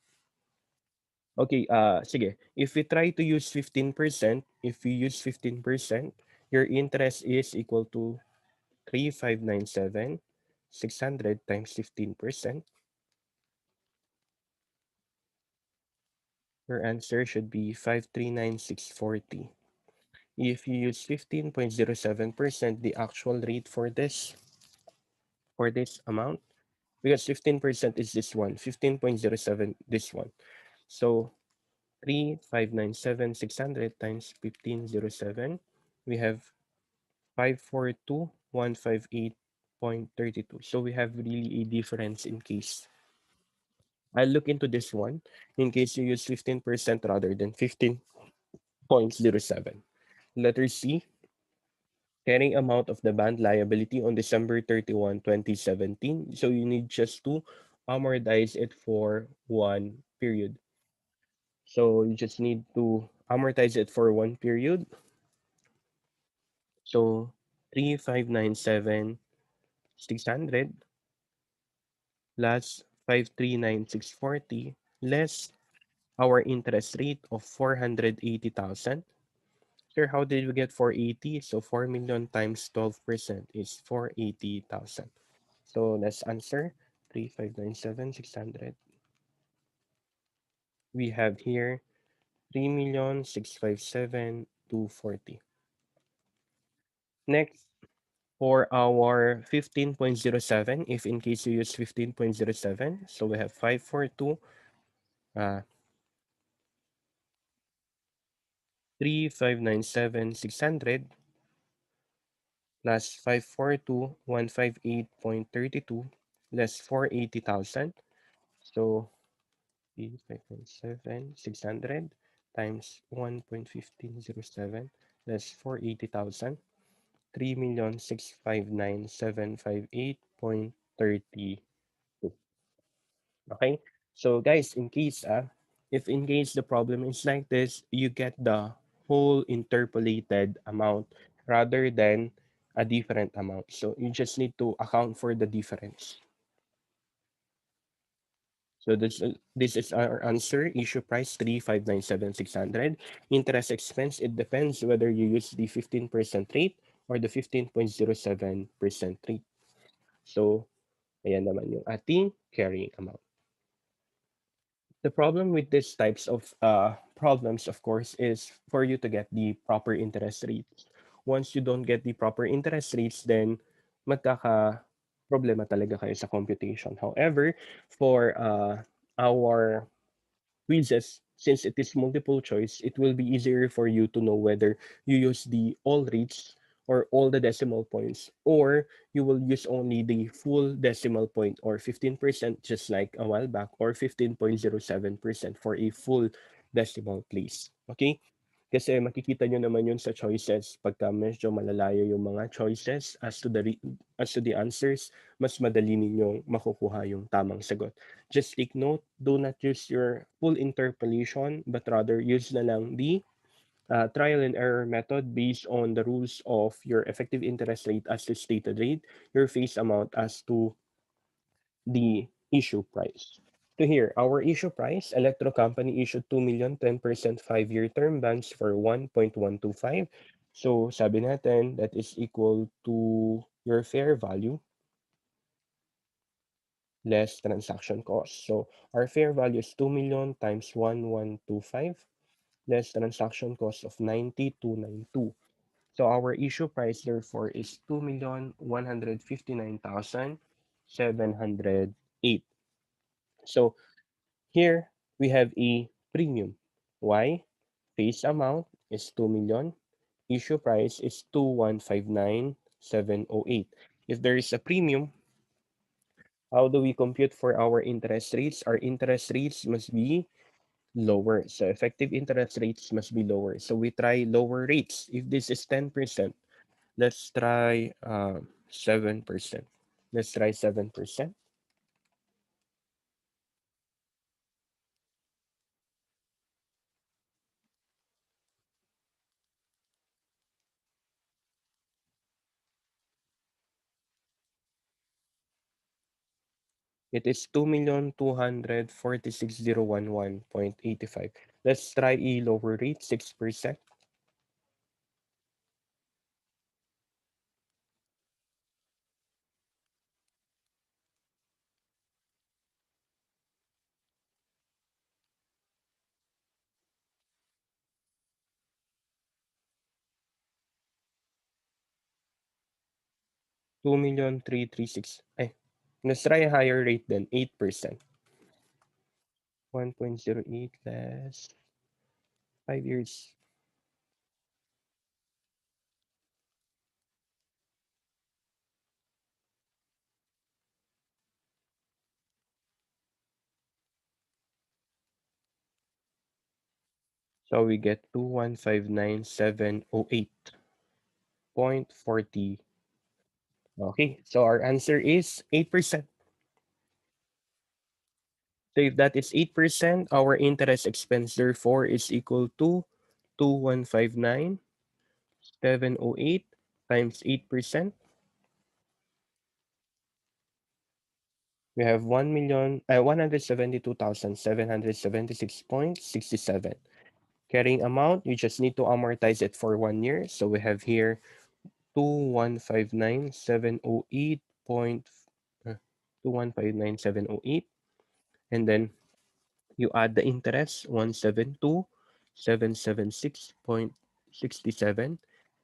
Okay, sige. If we try to use 15%, if we use 15%, your interest is equal to 3,597, 600 times 15%. Your answer should be 539,640. If you use 15.07%, the actual rate for this amount, because 15% is this one, 15.07 this one. So 3,597,600 times 1507, we have 542,158.32. So we have really a difference in case. I'll look into this one in case you use 15% rather than 15.07. Letter C, carrying amount of the bond liability on December 31, 2017. So you need just to amortize it for one period. So you just need to amortize it for one period. So 3,597,600 plus 5,396,40 less our interest rate of 480,000. Sir, how did we get 480? So 4 million times 12% is 480,000. So let's answer 3,597,600. We have here 3,657,240. Next, for our 15.07, if in case you use 15.07, so we have 542, 3,597,600 plus 542,158.32 less 480,000. So 3,597,600 times 1.1507 less 480,000. 3,659,758.32. Okay? So guys, in case if in case the problem is like this, you get the whole interpolated amount rather than a different amount. So you just need to account for the difference. So this is our answer. Issue price 3,597,600. Interest expense, it depends whether you use the 15% rate or the 15.07% rate. So ayan naman yung ating carrying amount. The problem with these types of problems, of course, is for you to get the proper interest rates. Once you don't get the proper interest rates, then magkaka problema talaga kayo sa computation. However, for our quizzes, since it is multiple choice, it will be easier for you to know whether you use the all rates or all the decimal points, or you will use only the full decimal point or 15% just like a while back, or 15.07% for a full decimal place. Okay? Kasi makikita nyo naman yun sa choices. Pagka medyo malalayo yung mga choices as to the answers, mas madali ninyong makukuha yung tamang sagot. Just take note, do not use your full interpolation, but rather use na lang the trial and error method based on the rules of your effective interest rate as the stated rate, your face amount as to the issue price. To here, our issue price, Electro Company issued 2 million 10% 5-year term bonds for 1.125. So sabi natin that is equal to your fair value less transaction cost. So our fair value is 2 million times 1125 less transaction cost of 9292. So our issue price therefore is 2,159,708. So here we have a premium. Why? Face amount is 2 million. Issue price is 2,159,708. If there is a premium, how do we compute for our interest rates? Our interest rates must be lower. So effective interest rates must be lower. So we try lower rates. If this is 10%, let's try 7%. Let's try 7%. It is 2,246,011.85. Let's try a lower rate, 6%. 2,336. Let's try a higher rate than 8%. 1.08 less 5 years. So we get 2,159,708. 0.40. Okay, so our answer is 8%. So if that is 8%, our interest expense therefore is equal to 2159,708 times 8%. We have 172,776.67. Carrying amount, you just need to amortize it for 1 year. So we have here 2159,708 point 2159,708, and then you add the interest 172,776.67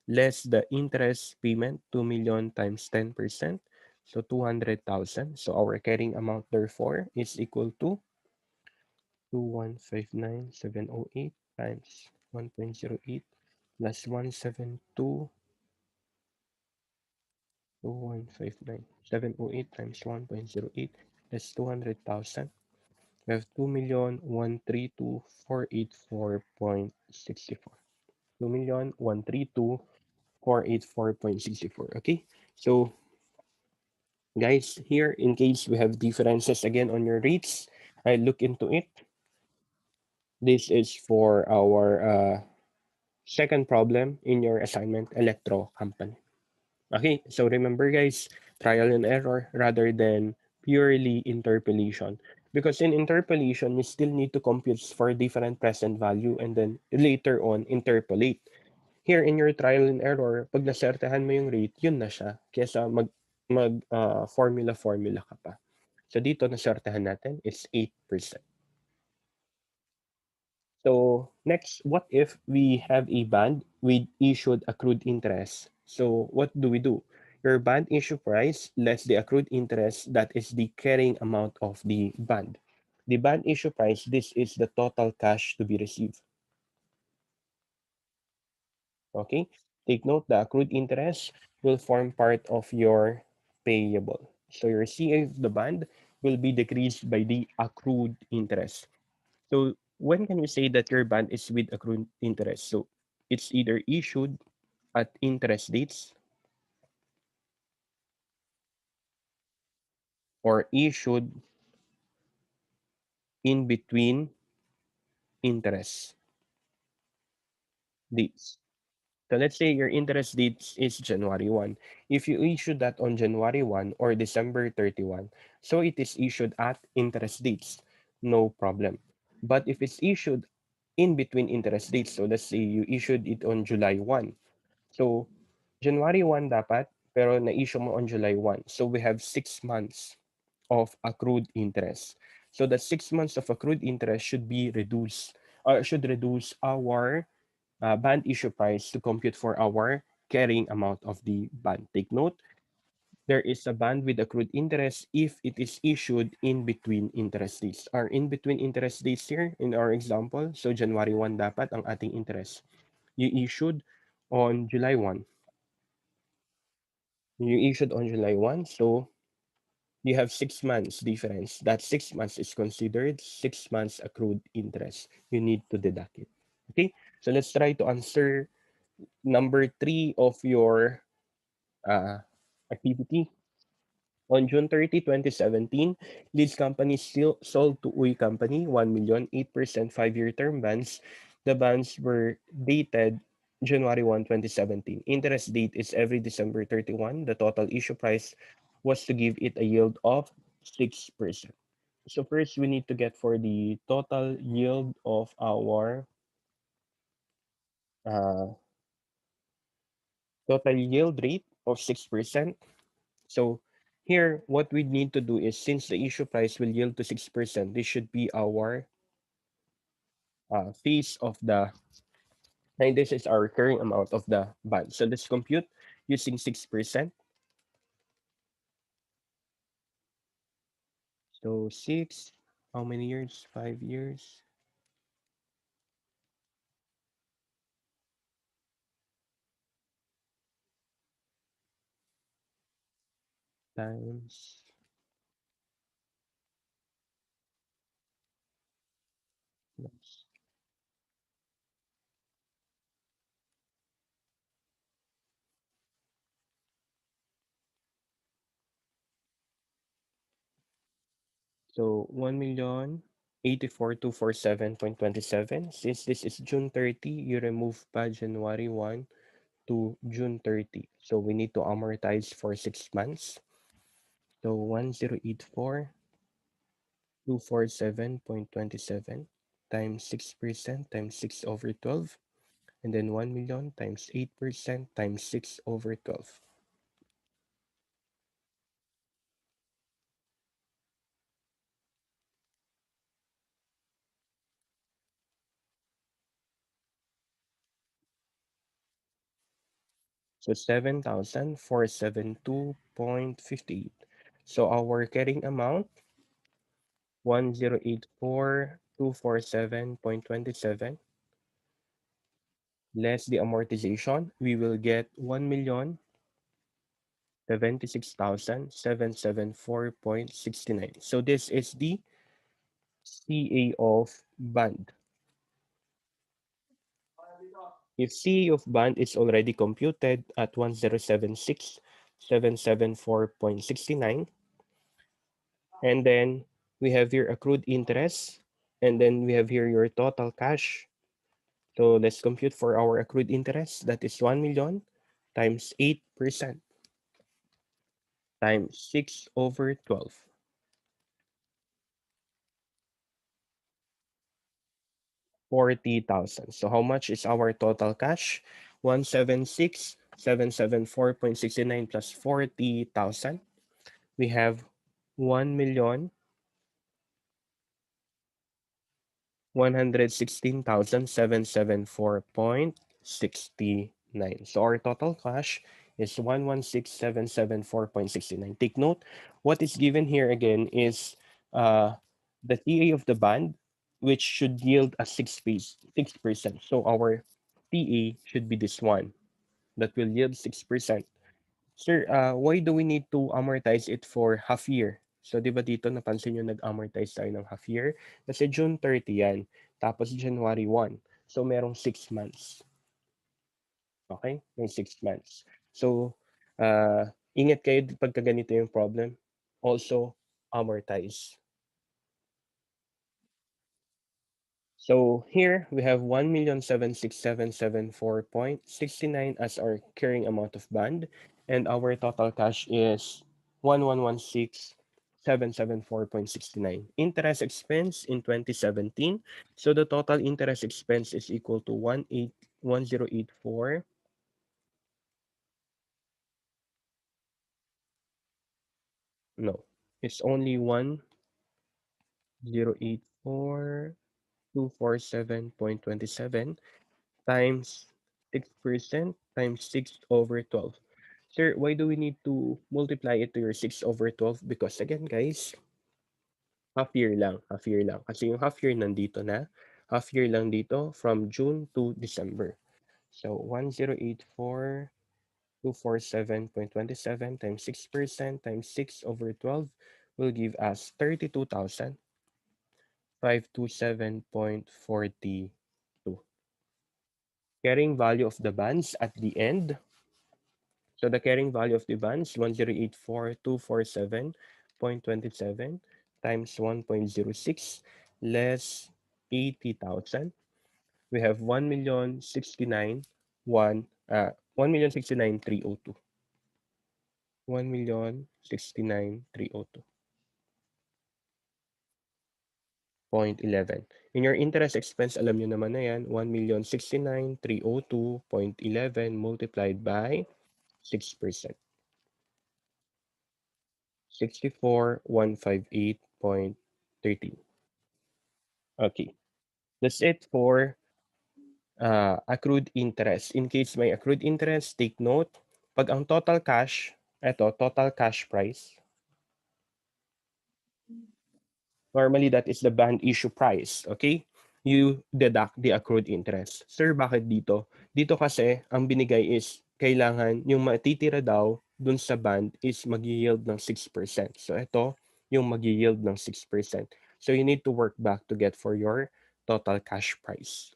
less the interest payment 2 million times 10%, so 200,000. So our carrying amount therefore is equal to 2159,708 times 1.08 plus 172,159,708 times 1.08 that's 200,000. We have 2,132,484.64. 2,132,484.64. Okay. So guys, here in case we have differences again on your rates, I look into it. This is for our second problem in your assignment, electro company. Okay, so remember guys, trial and error rather than purely interpolation. Because in interpolation, you still need to compute for different present value and then later on interpolate. Here in your trial and error, pag nasertehan mo yung rate, yun na siya. Kesa formula ka pa. So dito nasertehan natin is 8%. So next, what if we have a bond with issued accrued interest? So what do we do? Your bond issue price less the accrued interest, that is the carrying amount of the bond. The bond issue price, this is the total cash to be received. Okay? Take note, the accrued interest will form part of your payable. So your CA of the bond will be decreased by the accrued interest. So when can you say that your bond is with accrued interest? So it's either issued at interest dates or issued in between interest dates. So let's say your interest dates is January 1. If you issue that on January 1 or December 31, so it is issued at interest dates, no problem. But if it's issued in between interest dates, so let's say you issued it on July 1. So January 1 dapat, pero na-issue mo on July 1. So we have 6 months of accrued interest. So the 6 months of accrued interest should be reduced, or should reduce our bond issue price to compute for our carrying amount of the bond. Take note, there is a bond with accrued interest if it is issued in between interest dates. Or in between interest dates here in our example, so January 1 dapat ang ating interest. You issued on July 1. You issued on July 1, so you have 6 months difference. That 6 months is considered 6 months accrued interest. You need to deduct it. Okay, so let's try to answer number 3 of your activity. On June 30, 2017, Leeds Company still sold to UI Company 1 million 8% 5-year term bonds. The bonds were dated January 1, 2017. Interest date is every December 31. The total issue price was to give it a yield of 6%. So first, we need to get for the total yield of our uh, total yield rate of 6%. So here, what we need to do is, since the issue price will yield to 6%, this should be our face of the, and this is our recurring amount of the bond. So let's compute using 6%. So 6, how many years? 5 years times, yes, So 1,084,247.27. Since this is June 30, you remove pa January 1 to June 30. So we need to amortize for 6 months. So 1,084,247.27 times 6% times 6 over 12. And then 1 million times 8% times 6 over 12. So 7,472.58. So our carrying amount, 1,084,247.27 less the amortization, we will get 1,076,774.69. So this is the CA of band. If CA of band is already computed at 1,076,774.69, and then we have here accrued interest, and then we have here your total cash. So let's compute for our accrued interest. That is 1 million times 8% times 6 over 12. 40,000. So how much is our total cash? 176,774.69 plus 40,000. We have 1,116,774.69. So our total cash is 116,774.69. Take note, what is given here again is the TA of the band, which should yield a 6%. So our TA should be this one that will yield 6%. Sir, why do we need to amortize it for half year? So, di ba dito napansin nyo nag-amortize tayo ng half year? Kasi June 30 yan, tapos January 1. So, merong 6 months. Okay? May 6 months. So, ingat kayo pagka ganito yung problem. Also, amortize. So here we have 1,076,774.69 as our carrying amount of bond, and our total cash is 1,116,774.69. Interest expense in 2017. So the total interest expense is equal to 1,084. No, it's only 1,084,247.27 times 6% times 6 over 12. Sir, why do we need to multiply it to your 6 over 12? Because again, guys, half year lang, half year lang. Kasi yung half year nandito na, half year lang dito from June to December. So 1,084,247.27 times 6% times 6 over 12 will give us 32,527.42. Carrying value of the bonds at the end. So the carrying value of the bonds, 1,084,247.27 times 1.06 less 80,000. We have 1,069,302. 1,069,302.11. In your interest expense, alam nyo naman na yan, 1,069,302.11 multiplied by 6%. 64,158.13. Okay, that's it for accrued interest. In case may accrued interest, take note, pag ang total cash, eto, total cash price, normally that is the bond issue price, okay? You deduct the accrued interest. Sir, bakit dito? Dito kasi, ang binigay is, kailangan yung matitira daw dun sa bond is mag-yield ng 6%. So ito, yung mag-yield ng 6%. So you need to work back to get for your total cash price.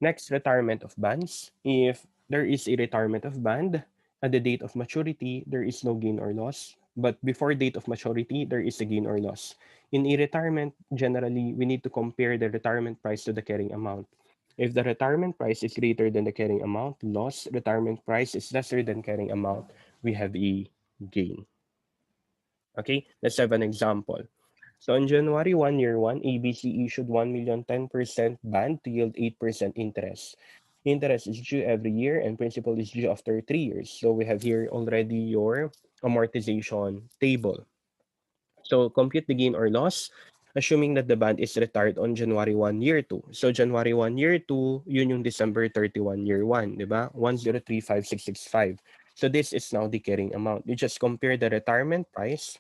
Next, retirement of bonds. If there is a retirement of bond, at the date of maturity, there is no gain or loss. But before date of maturity, there is a gain or loss. In a retirement, generally, we need to compare the retirement price to the carrying amount. If the retirement price is greater than the carrying amount, loss, retirement price is lesser than carrying amount, we have a gain. Okay, let's have an example. So on January 1, year 1, ABC issued 1,000,000 10% bond to yield 8% interest. Interest is due every year and principal is due after 3 years. So we have here already your amortization table. So compute the gain or loss, assuming that the bond is retired on January 1, year 2. So January 1, year 2, yun yung December 31, year 1, di ba? 1,035,665. So this is now the carrying amount. You just compare the retirement price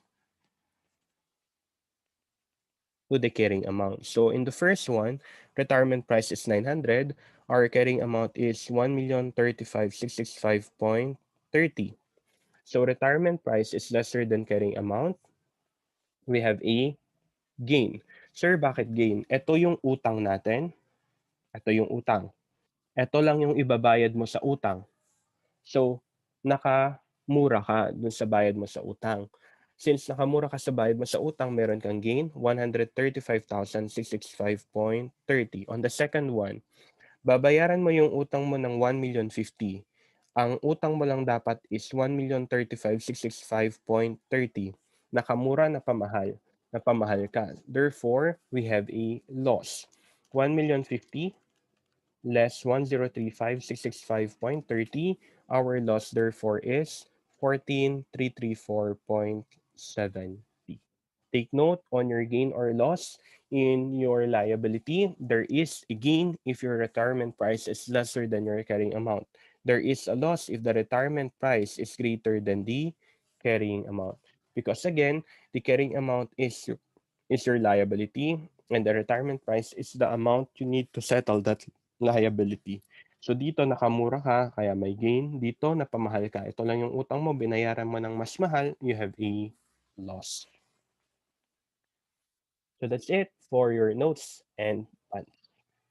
to the carrying amount. So in the first one, retirement price is 900. Our carrying amount is 1,035,665.30. So retirement price is lesser than carrying amount. We have a gain. Sir, bakit gain? Ito yung utang natin. Ito yung utang. Ito lang yung ibabayad mo sa utang. So, nakamura ka dun sa bayad mo sa utang. Since nakamura ka sa bayad mo sa utang, meron kang gain, 135,665.30. On the second one, babayaran mo yung utang mo ng 1,050,000. Ang utang mo lang dapat is 1,035,665.30. Nakamura na pamahal ka. Therefore, we have a loss. 1,050,000 less 1,035,665.30. Our loss therefore is 14,334.70. Take note on your gain or loss in your liability. There is a gain if your retirement price is lesser than your carrying amount. There is a loss if the retirement price is greater than the carrying amount. Because again, the carrying amount is your liability and the retirement price is the amount you need to settle that liability. So dito nakamura ka, kaya may gain. Dito napamahal ka. Ito lang yung utang mo, binayaran mo ng mas mahal, you have a loss. So that's it for your notes and